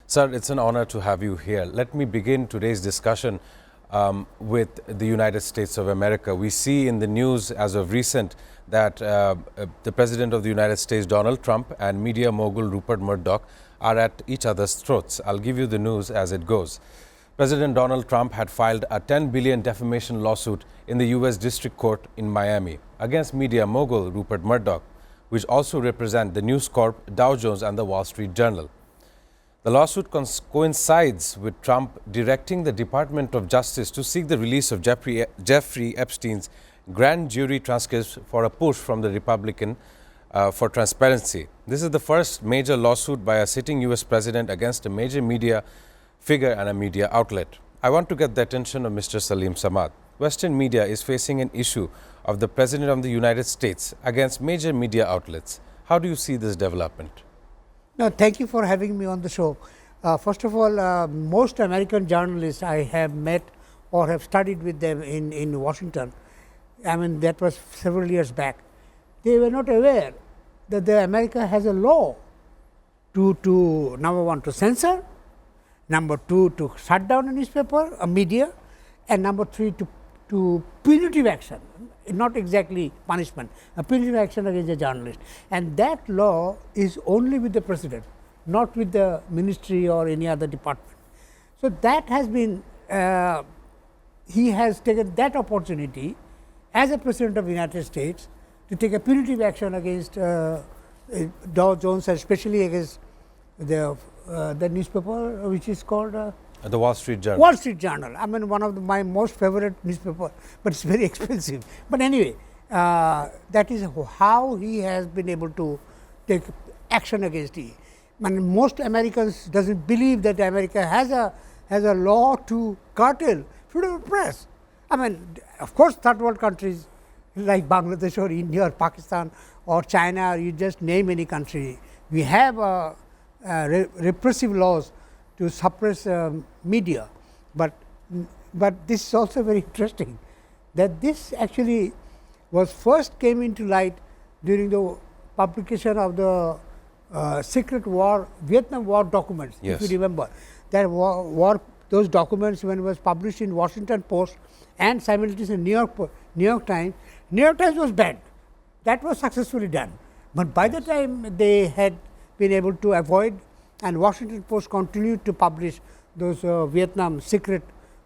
Sir, it's an honor to have you here. Let me begin today's discussion with the United States of America. We see in the news as of recent that the President of the United States, Donald Trump, and media mogul Rupert Murdoch are at each other's throats. I'll give you the news as it goes. President Donald Trump had filed a $10 billion defamation lawsuit in the U.S. District Court in Miami against media mogul Rupert Murdoch, which also represent the News Corp, Dow Jones, and the Wall Street Journal. The lawsuit coincides with Trump directing the Department of Justice to seek the release of Jeffrey Epstein's grand jury transcripts for a push from the Republican for transparency. This is the first major lawsuit by a sitting U.S. president against a major media figure and a media outlet. I want to get the attention of Mr. Saleem Samad. Western media is facing an issue of the President of the United States against major media outlets. How do you see this development? No, thank you for having me on the show. First of all, most American journalists I have met or have studied with them in Washington, I mean that was several years back, they were not aware that America has a law to number one, to censor, number two, to shut down a newspaper, a media, and number three, to punitive action, not exactly punishment, a punitive action against a journalist. And that law is only with the president, not with the ministry or any other department. So that has been, he has taken that opportunity as a president of the United States to take a punitive action against Dow Jones, especially against the newspaper which is called the Wall Street Journal. Wall Street Journal. I mean, one of my most favorite newspaper, but it's very expensive. But anyway, that is how he has been able to take action against it. I mean, most Americans doesn't believe that America has a law to curtail freedom of press. I mean, of course, third world countries like Bangladesh or India or Pakistan or China, or you just name any country, we have repressive laws to suppress media, but this is also very interesting that this actually was first came into light during the publication of the secret Vietnam War documents. Yes. If you remember, that those documents when it was published in Washington Post and simultaneously in New York Times. New York Times was banned. That was successfully done, but by the time they had been able to avoid, and Washington Post continued to publish those Vietnam secret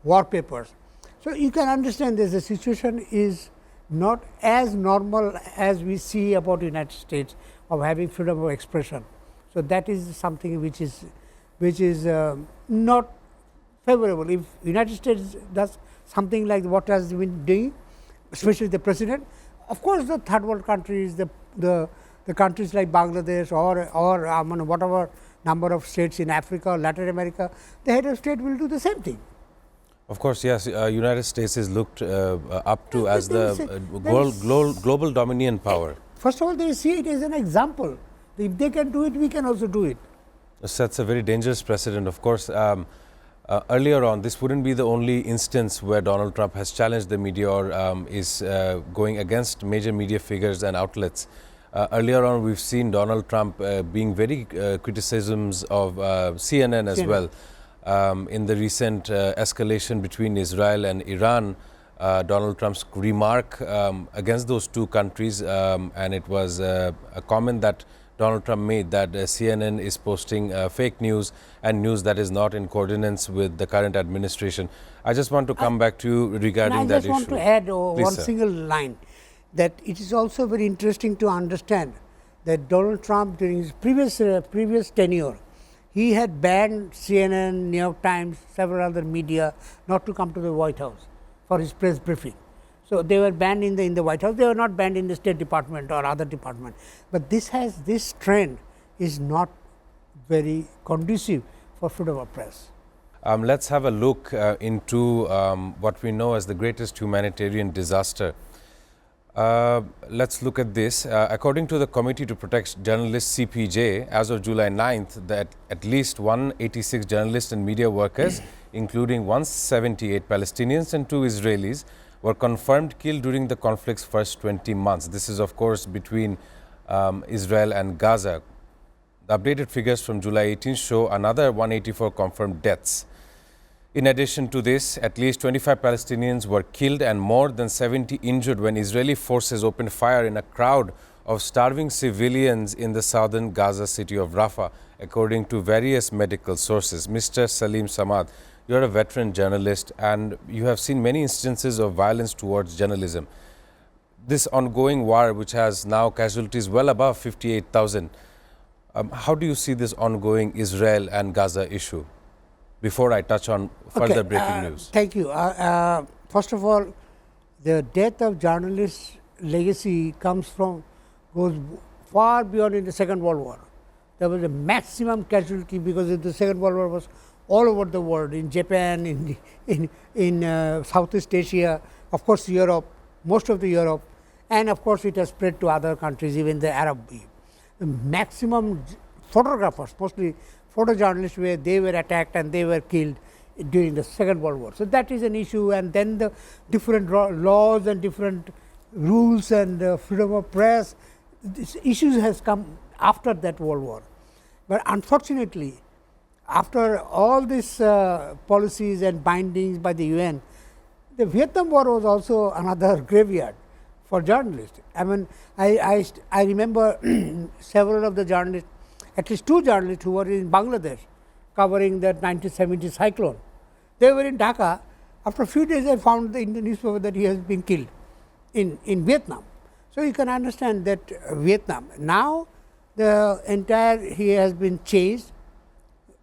war papers. So you can understand that the situation is not as normal as we see about the United States of having freedom of expression. So that is something which is not favorable. If United States does something like what has been doing, especially the president, of course the third world countries, the countries like Bangladesh or whatever number of states in Africa or Latin America, the head of state will do the same thing. Of course, yes, United States is looked up to as the global dominant power. First of all, they see it as an example. If they can do it, we can also do it. That's a very dangerous precedent. Of course, earlier on, this wouldn't be the only instance where Donald Trump has challenged the media or is going against major media figures and outlets. Earlier on, we've seen Donald Trump being very criticisms of CNN as well. In the recent escalation between Israel and Iran, Donald Trump's remark against those two countries, and it was a comment that Donald Trump made that CNN is posting fake news and news that is not in coordinates with the current administration. I just want to come back to you regarding that issue. I just want to add Please, one sir. single line, that it is also very interesting to understand that Donald Trump during his previous tenure, he had banned CNN, New York Times, several other media not to come to the White House for his press briefing. So they were banned in the White House. They were not banned in the State Department or other department. But this trend is not very conducive for freedom of press. Let's have a look into what we know as the greatest humanitarian disaster. Let's look at this. According to the Committee to Protect Journalists CPJ, as of July 9th, that at least 186 journalists and media workers, including 178 Palestinians and 2 Israelis, were confirmed killed during the conflict's first 20 months. This is, of course, between Israel and Gaza. The updated figures from July 18 show another 184 confirmed deaths. In addition to this, at least 25 Palestinians were killed and more than 70 injured when Israeli forces opened fire in a crowd of starving civilians in the southern Gaza city of Rafah, according to various medical sources. Mr. Saleem Samad, you are a veteran journalist and you have seen many instances of violence towards journalism. This ongoing war, which has now casualties well above 58,000, how do you see this ongoing Israel and Gaza issue? Before I touch on further breaking news. Thank you. First of all, the death of journalists' legacy goes far beyond in the Second World War. There was a maximum casualty because the Second World War was all over the world, in Japan, in Southeast Asia, of course Europe, most of the Europe, and of course it has spread to other countries, even the Arab. The maximum photographers, mostly photojournalists, where they were attacked and they were killed during the Second World War. So that is an issue, and then the different laws and different rules and freedom of press, these issues has come after that World War. But unfortunately, after all these policies and bindings by the UN, the Vietnam War was also another graveyard for journalists. I mean, I remember several of the journalists, at least two journalists who were in Bangladesh covering that 1970 cyclone. They were in Dhaka. After a few days, I found in the newspaper that he has been killed in Vietnam. So you can understand that Vietnam. Now, he has been changed,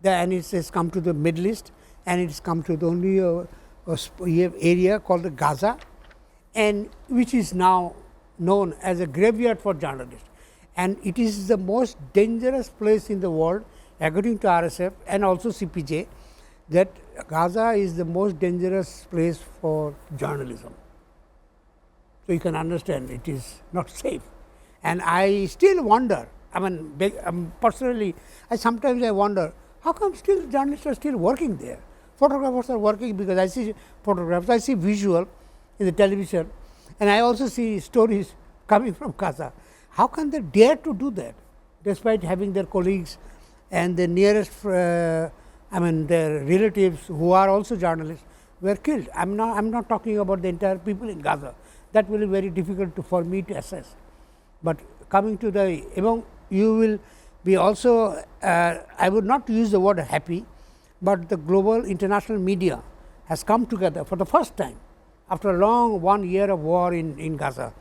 and it has come to the Middle East, and it has come to the only area called the Gaza, and which is now known as a graveyard for journalists. And it is the most dangerous place in the world, according to RSF and also CPJ, that Gaza is the most dangerous place for journalism. So you can understand it is not safe. And I still wonder, I mean, personally, sometimes I wonder, how come still journalists are still working there? Photographers are working, because I see photographs, I see visual in the television, and I also see stories coming from Gaza. How can they dare to do that, despite having their colleagues and the nearest, their relatives who are also journalists were killed? I am not talking about the entire people in Gaza. That will be very difficult for me to assess. But coming to you will be also, I would not use the word happy, but the global international media has come together for the first time after a long 1 year of war in Gaza,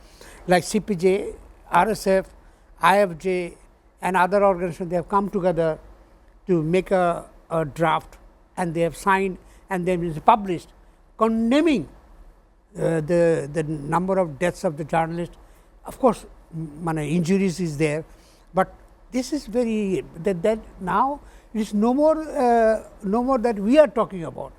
like CPJ, RSF, IFJ and other organizations. They have come together to make a draft, and they have signed, and then it is published, condemning the number of deaths of the journalists. Of course, injuries is there, but this is very that now it is no more that we are talking about.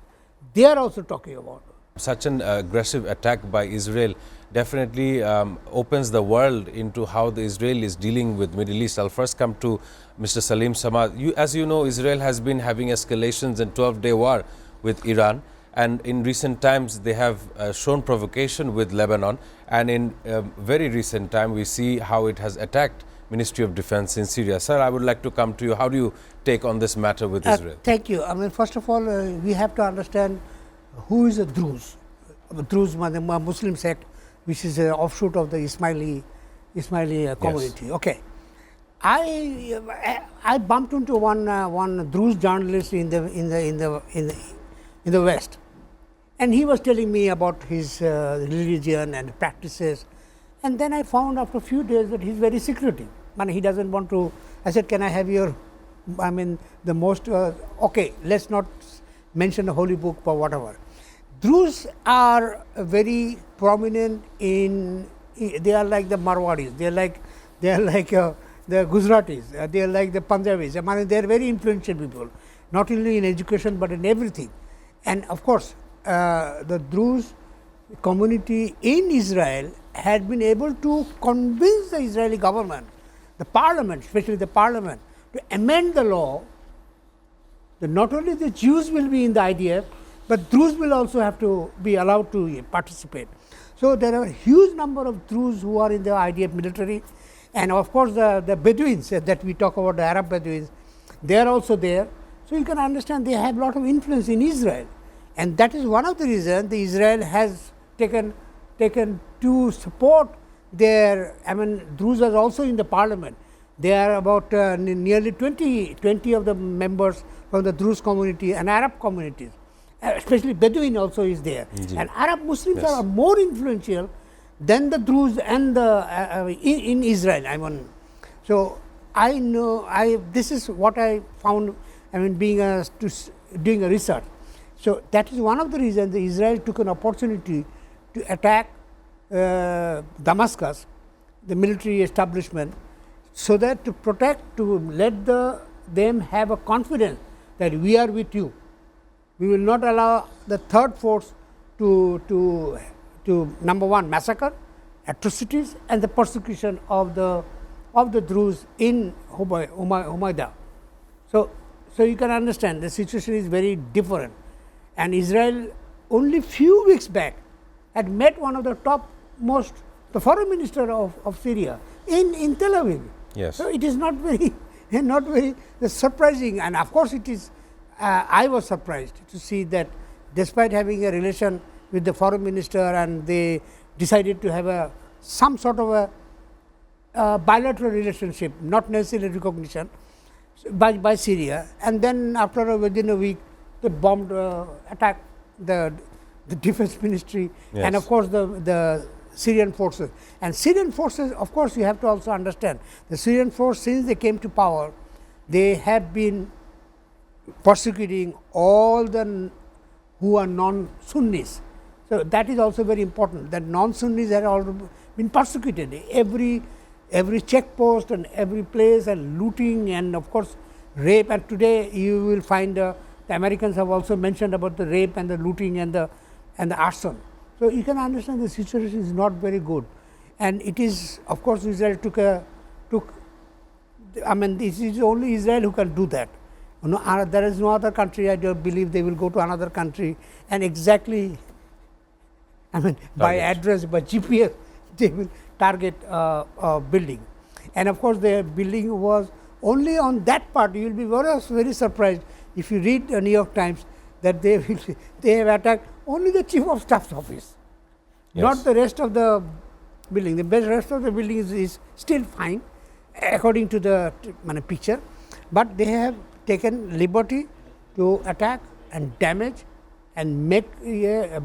They are also talking about. Such an aggressive attack by Israel definitely opens the world into how the Israel is dealing with Middle East. I'll first come to Mr. Saleem Samad. As you know, Israel has been having escalations in 12-day war with Iran, and in recent times they have shown provocation with Lebanon, and in very recent time we see how it has attacked Ministry of Defense in Syria. Sir, I would like to come to you. How do you take on this matter with Israel? Thank you. First of all, we have to understand who is a Druze. Druze, a Muslim sect, which is an offshoot of the Ismaili community. Yes. Okay, I bumped into one Druze journalist in the West, and he was telling me about his religion and practices, and then I found after a few days that he's very secretive. He doesn't want to. I said, can I have your, the most okay, let's not mention the holy book or whatever. Druze are very prominent they are like the Marwadis, they are like the Gujaratis, they are like the Punjabis. They are very influential people, not only in education but in everything. And of course, the Druze community in Israel had been able to convince the Israeli government, the parliament, especially the parliament, to amend the law that not only the Jews will be in the IDF, but Druze will also have to be allowed to participate. So there are a huge number of Druze who are in the IDF military, And of course, the Bedouins that we talk about, the Arab Bedouins, they are also there. So you can understand they have a lot of influence in Israel, and that is one of the reasons the Israel has taken to support their. I mean, Druze are also in the parliament. There are about nearly 20 of the members from the Druze community and Arab communities, especially Bedouin also is there. Indeed. And Arab Muslims are more influential than the Druze and the in Israel. I mean, so I know this is what I found. I mean, doing a research. So that is one of the reasons that Israel took an opportunity to attack Damascus, the military establishment, so that to protect, to let them have a confidence that we are with you. We will not allow the third force to number one, massacre, atrocities, and the persecution of the Druze in Humayda. So you can understand the situation is very different. And Israel only few weeks back had met one of the topmost, the foreign minister of Syria in Tel Aviv. Yes. So it is not very surprising, and of course it is. I was surprised to see that despite having a relation with the foreign minister, and they decided to have some sort of a bilateral relationship, not necessarily recognition by Syria, and then within a week they bombed, attacked the defense ministry, yes. and of course the Syrian forces. And Syrian forces, of course, you have to also understand the Syrian force, since they came to power, they have been persecuting all the who are non-Sunnis. So that is also very important, that non-Sunnis have already been persecuted. Every check post and every place, and looting, and of course rape. And today you will find the Americans have also mentioned about the rape and the looting and the arson. So you can understand the situation is not very good, and it is, of course, Israel took. I mean, this is only Israel who can do that. No, there is no other country. I don't believe they will go to another country and exactly. I mean, by address, by GPS, they will target a building, and of course, the building was only on that part. You will be very surprised if you read the New York Times that they have attacked only the chief of staff's office, yes. Not the rest of the building. The rest of the building is still fine according to the picture, but they have taken liberty to attack and damage and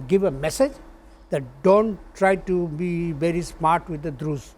give a message that don't try to be very smart with the Druze.